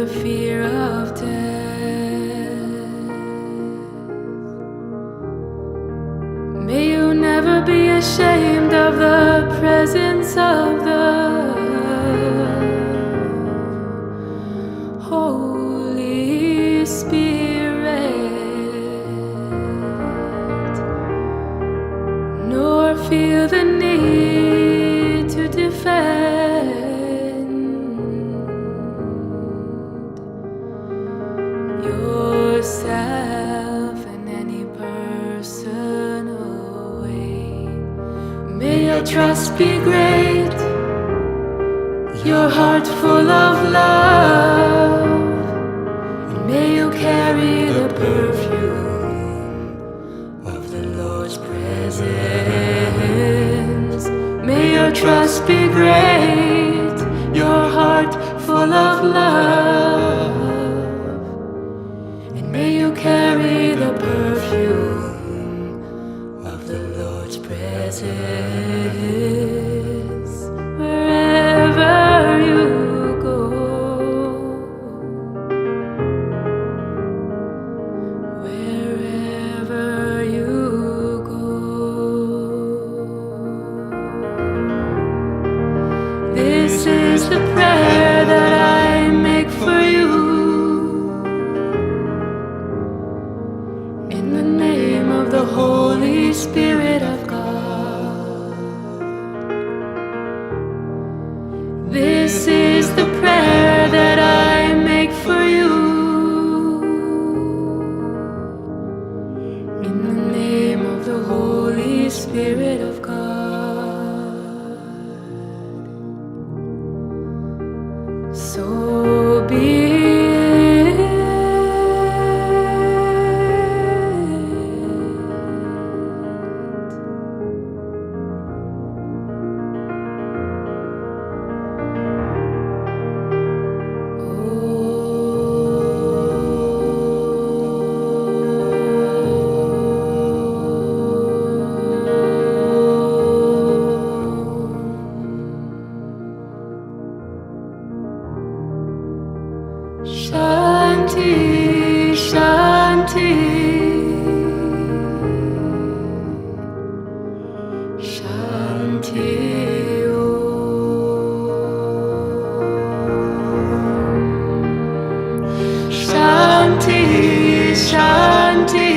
fear of death. May you never be ashamed of the presence of the Holy Spirit, nor feel the need to defend yourself in any personal way. May your trust be great, your heart full of love, and may you carry the perfume of the Lord's presence. May your trust be great, your heart full of love, and may you carry the perfume of the Lord's presence wherever you go. Wherever you go. This is the prayer that I make for you. In the name of the Holy Spirit of God. This is the prayer that I make for you. In the name of the Holy Spirit of God. So be Shanti, Shanti, Shanti, Om. Shanti, Shanti,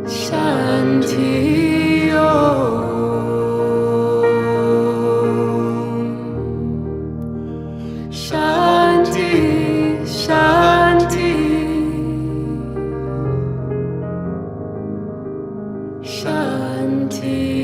Shanti, Om. Shanti, Shanti, Shanti.